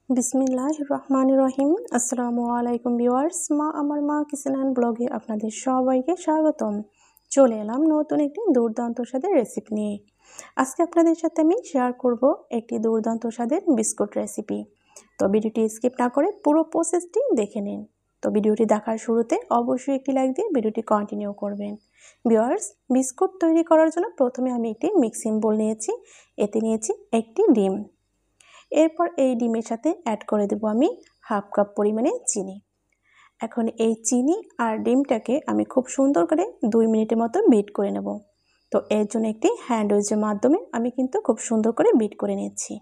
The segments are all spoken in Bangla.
বিসমিল্লাহির রহমানির রহিম। আসসালামু আলাইকুম ভিউয়ার্স, মা আমার মা কিচেন অ্যান্ড ব্লগে আপনাদের সবাইকে স্বাগতম। চলে এলাম নতুন একটি দুর্দান্ত স্বাদের রেসিপি নিয়ে। আজকে আপনাদের সাথে আমি শেয়ার করব একটি দুর্দান্ত স্বাদের বিস্কুট রেসিপি। তো ভিডিওটি স্কিপ না করে পুরো প্রসেসটি দেখে নিন। তো ভিডিওটি দেখার শুরুতে অবশ্যই একটি লাইক দিয়ে ভিডিওটি কন্টিনিউ করবেন। ভিউয়ার্স, বিস্কুট তৈরি করার জন্য প্রথমে আমি একটি মিক্সিং বোল নিয়েছি। এতে নিয়েছি একটি ডিম। এরপর এই ডিমের সাথে অ্যাড করে দেব আমি হাফ কাপ পরিমাণে চিনি। এখন এই চিনি আর ডিমটাকে আমি খুব সুন্দর করে 2 মিনিটের মতো বিট করে নেব। তো এর জন্য একটি হ্যান্ড উইচের মাধ্যমে আমি কিন্তু খুব সুন্দর করে বিট করে নিচ্ছি।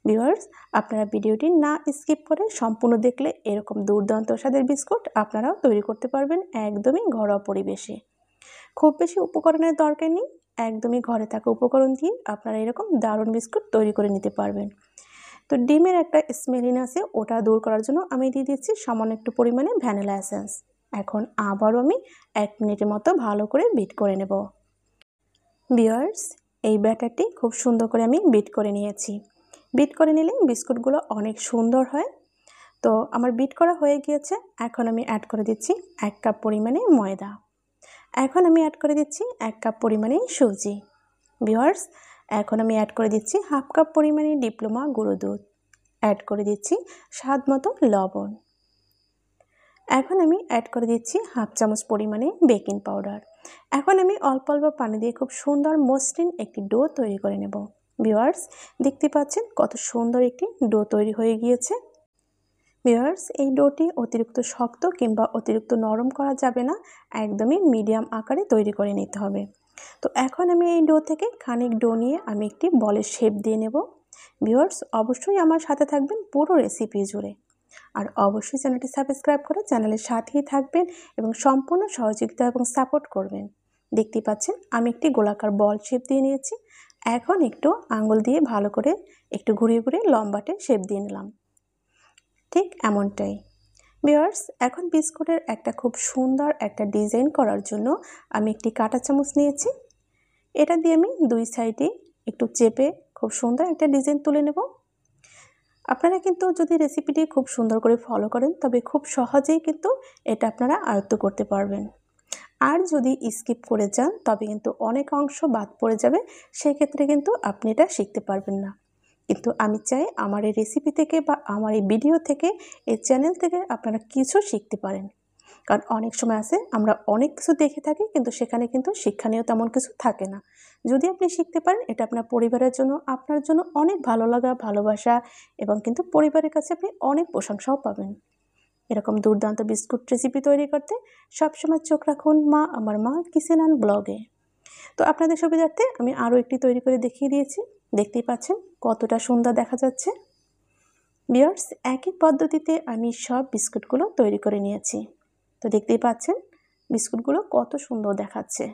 ভিউয়ার্স, আপনারা ভিডিওটি না স্কিপ করে সম্পূর্ণ দেখলে এরকম দুর্দান্ত স্বাদের বিস্কুট আপনারাও তৈরি করতে পারবেন একদমই ঘরোয়া পরিবেশে। খুব বেশি উপকরণের দরকার নেই, একদমই ঘরে থাকা উপকরণ দিয়ে আপনারা এরকম দারুণ বিস্কুট তৈরি করে নিতে পারবেন। তো ডিমের একটা স্মেলিন আছে, ওটা দূর করার জন্য আমি দিয়ে দিচ্ছি সামান্য একটু পরিমাণে ভ্যানিলা এসেন্স। এখন আবারও আমি 1 মিনিটের মতো ভালো করে বিট করে নেব। ভিউয়ার্স, এই ব্যাটারটি খুব সুন্দর করে আমি বিট করে নিয়েছি। বিট করে নিলে বিস্কুটগুলো অনেক সুন্দর হয়। তো আমার বিট করা হয়ে গিয়েছে। এখন আমি অ্যাড করে দিচ্ছি 1 কাপ পরিমাণে ময়দা। এখন আমি অ্যাড করে দিচ্ছি 1 কাপ পরিমাণে সুজি। ভিউয়ার্স, এখন আমি অ্যাড করে দিচ্ছি হাফ কাপ পরিমাণে ডিপ্লোমা গুঁড়ো দুধ। অ্যাড করে দিচ্ছি স্বাদ মতো লবণ। এখন আমি অ্যাড করে দিচ্ছি হাফ চামচ পরিমাণে বেকিং পাউডার। এখন আমি অল্প অল্প পানি দিয়ে খুব সুন্দর মসৃণ একটি ডো তৈরি করে নেব। ভিউয়ার্স, দেখতে পাচ্ছেন কত সুন্দর একটি ডো তৈরি হয়ে গিয়েছে। ভিউয়ার্স, এই ডোটি অতিরিক্ত শক্ত কিংবা অতিরিক্ত নরম করা যাবে না, একদমই মিডিয়াম আকারে তৈরি করে নিতে হবে। তো এখন আমি এই ডো থেকে খানিক ডো নিয়ে আমি একটি বলের শেপ দিয়ে নেব। ভিউয়ার্স, অবশ্যই আমার সাথে থাকবেন পুরো রেসিপি জুড়ে। আর অবশ্যই চ্যানেলটি সাবস্ক্রাইব করে চ্যানেলের সাথেই থাকবেন এবং সম্পূর্ণ সহযোগিতা এবং সাপোর্ট করবেন। দেখতে পাচ্ছেন আমি একটি গোলাকার বল শেপ দিয়ে নিয়েছি। এখন একটু আঙ্গুল দিয়ে ভালো করে একটু ঘুরিয়ে ঘুরিয়ে লম্বাটে শেপ দিয়ে নিলাম, ঠিক এমনটাই। ভিউয়ার্স, এখন বিস্কুটের একটা খুব সুন্দর একটা ডিজাইন করার জন্য আমি একটি কাঁটা চামচ নিয়েছি। এটা দিয়ে আমি 2 সাইডে একটু চেপে খুব সুন্দর একটা ডিজাইন তুলে নেব। আপনারা কিন্তু যদি রেসিপিটি খুব সুন্দর করে ফলো করেন তবে খুব সহজেই কিন্তু এটা আপনারা আয়ত্ত করতে পারবেন। আর যদি স্কিপ করে যান তবে কিন্তু অনেক অংশ বাদ পড়ে যাবে, সেক্ষেত্রে কিন্তু আপনি এটা শিখতে পারবেন না। কিন্তু আমি চাই আমার এই রেসিপি থেকে বা আমার এই ভিডিও থেকে, এই চ্যানেল থেকে আপনারা কিছু শিখতে পারেন। কারণ অনেক সময় আছে আমরা অনেক কিছু দেখে থাকি কিন্তু সেখানে কিন্তু শিক্ষণীয় তেমন কিছু থাকে না। যদি আপনি শিখতে পারেন, এটা আপনার পরিবারের জন্য, আপনার জন্য অনেক ভালো লাগা, ভালোবাসা এবং কিন্তু পরিবারের কাছে আপনি অনেক প্রশংসাও পাবেন। এরকম দুর্দান্ত বিস্কুট রেসিপি তৈরি করতে সবসময় চোখ রাখুন মা আমার মা কিচেন অ্যান্ড ব্লগে। তো আপনাদের সুবিধার্থে আমি আরও একটি তৈরি করে দেখিয়ে দিয়েছি। দেখতেই পাচ্ছেন কতটা সুন্দর দেখা যাচ্ছে। ভিউয়ার্স, একই পদ্ধতিতে আমি সব বিস্কুটগুলো তৈরি করে নিয়েছি। তো দেখতেই পাচ্ছেন বিস্কুটগুলো কত সুন্দর দেখাচ্ছে।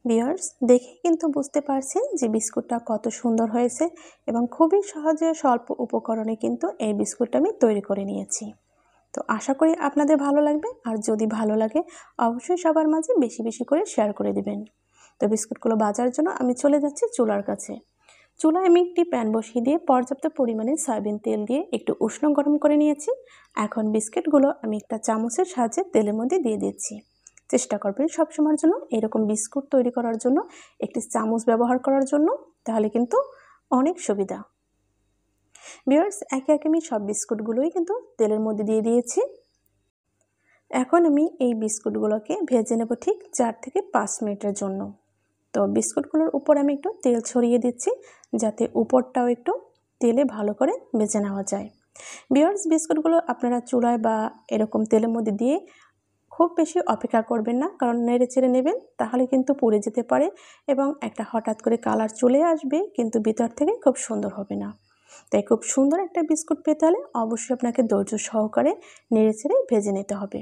ভিউয়ার্স, দেখে কিন্তু বুঝতে পারছেন যে বিস্কুটটা কত সুন্দর হয়েছে এবং খুবই সহজে স্বল্প উপকরণে কিন্তু এই বিস্কুটটা আমি তৈরি করে নিয়েছি। তো আশা করি আপনাদের ভালো লাগবে, আর যদি ভালো লাগে অবশ্যই সবার মাঝে বেশি বেশি করে শেয়ার করে দিবেন। তো বিস্কুটগুলো ভাজার জন্য আমি চলে যাচ্ছি চুলার কাছে। চুলায় আমি একটি প্যান বসিয়ে দিয়ে পর্যাপ্ত পরিমাণে সয়াবিন তেল দিয়ে একটু উষ্ণ গরম করে নিয়েছি। এখন বিস্কিটগুলো আমি একটা চামচের সাহায্যে তেলের মধ্যে দিয়ে দিচ্ছি। চেষ্টা করবেন সবসময়ের জন্য এরকম বিস্কুট তৈরি করার জন্য একটি চামচ ব্যবহার করার জন্য, তাহলে কিন্তু অনেক সুবিধা। ভিউয়ার্স, একে একে আমি সব বিস্কুটগুলোই কিন্তু তেলের মধ্যে দিয়ে দিয়েছি। এখন আমি এই বিস্কুটগুলোকে ভেজে নেব ঠিক 4 থেকে 5 মিনিটের জন্য। তো বিস্কুটগুলোর উপর আমি একটু তেল ছড়িয়ে দিচ্ছি যাতে উপরটাও একটু তেলে ভালো করে ভেজে নেওয়া যায়। ভিউয়ার্স, বিস্কুটগুলো আপনারা চুলায় বা এরকম তেলের মধ্যে দিয়ে খুব বেশি অপেক্ষা করবেন না, কারণ নেড়ে চেড়ে নেবেন, তাহলে কিন্তু পুড়ে যেতে পারে এবং একটা হঠাৎ করে কালার চলে আসবে কিন্তু ভিতর থেকে খুব সুন্দর হবে না। তাই খুব সুন্দর একটা বিস্কুট পেতে হলে অবশ্যই আপনাকে ধৈর্য সহকারে নেড়ে চেড়ে ভেজে নিতে হবে।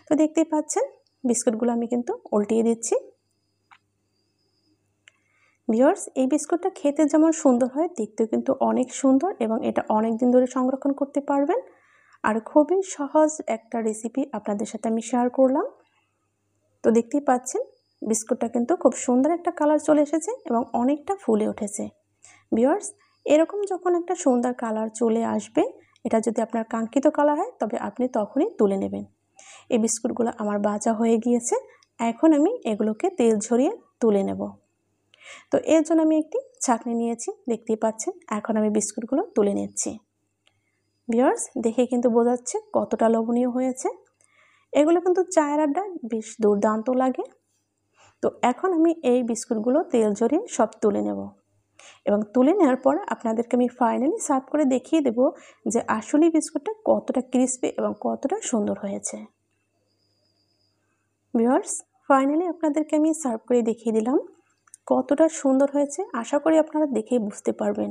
তো দেখতেই পাচ্ছেন বিস্কুটগুলো আমি কিন্তু উল্টিয়ে দিচ্ছি। ভিউয়ার্স, এই বিস্কুটটা খেতে যেমন সুন্দর হয়, দেখতেও কিন্তু অনেক সুন্দর এবং এটা অনেক দিন ধরে সংরক্ষণ করতে পারবেন। আর খুবই সহজ একটা রেসিপি আপনাদের সাথে আমি শেয়ার করলাম। তো দেখতেই পাচ্ছেন বিস্কুটটা কিন্তু খুব সুন্দর একটা কালার চলে এসেছে এবং অনেকটা ফুলে উঠেছে। ভিউয়ার্স, এরকম যখন একটা সুন্দর কালার চলে আসবে, এটা যদি আপনার কাঙ্ক্ষিত কালার হয় তবে আপনি তখনই তুলে নেবেন। এই বিস্কুটগুলো আমার ভাজা হয়ে গিয়েছে, এখন আমি এগুলোকে তেল ঝরিয়ে তুলে নেব। তো এর জন্য আমি একটি ছাঁকনি নিয়েছি, দেখতেই পাচ্ছেন। এখন আমি বিস্কুটগুলো তুলে নিচ্ছি। ভিউয়ার্স, দেখে কিন্তু বোঝা যাচ্ছে কতটা লোভনীয় হয়েছে। এগুলো কিন্তু চায়ের আড্ডায় বেশ দুর্দান্ত লাগে। তো এখন আমি এই বিস্কুটগুলো তেল ঝরিয়ে সব তুলে নেব এবং তুলে নেওয়ার পর আপনাদেরকে আমি ফাইনালি সার্ভ করে দেখিয়ে দেব যে আসলে বিস্কুটটা কতটা ক্রিস্পি এবং কতটা সুন্দর হয়েছে। ভিউয়ার্স, ফাইনালি আপনাদেরকে আমি সার্ভ করে দেখিয়ে দিলাম কতটা সুন্দর হয়েছে। আশা করি আপনারা দেখেই বুঝতে পারবেন।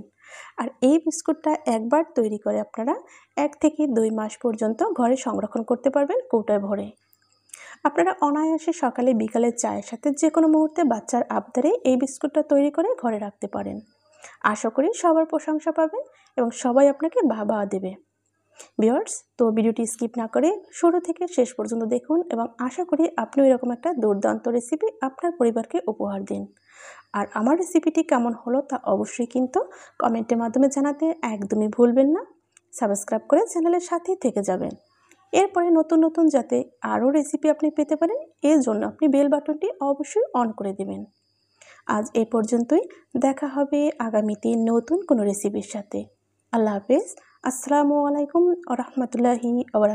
আর এই বিস্কুটটা একবার তৈরি করে আপনারা 1 থেকে 2 মাস পর্যন্ত ঘরে সংরক্ষণ করতে পারবেন কৌটায় ভরে। আপনারা অনায়াসে সকালে বিকালে চায়ের সাথে যে কোনো মুহূর্তে বাচ্চার আবদারে এই বিস্কুটটা তৈরি করে ঘরে রাখতে পারেন। আশা করি সবার প্রশংসা পাবেন এবং সবাই আপনাকে বাহবা দেবে। ভিউয়ার্স, তো ভিডিওটি স্কিপ না করে শুরু থেকে শেষ পর্যন্ত দেখুন এবং আশা করি আপনিও এরকম একটা দুর্দান্ত রেসিপি আপনার পরিবারকে উপহার দিন। আর আমার রেসিপিটি কেমন হলো তা অবশ্যই কিন্তু কমেন্টের মাধ্যমে জানাতে একদমই ভুলবেন না। সাবস্ক্রাইব করে চ্যানেলের সাথেই থেকে যাবেন। এরপরে নতুন নতুন যাতে আরও রেসিপি আপনি পেতে পারেন, এর জন্য আপনি বেল বাটনটি অবশ্যই অন করে দেবেন। আজ এই পর্যন্তই, দেখা হবে আগামীতে নতুন কোনো রেসিপির সাথে। আল্লাহ হাফেজ। আসসালামু আলাইকুম ওয়া রাহমাতুল্লাহি ওয়া বারাকাতুহু।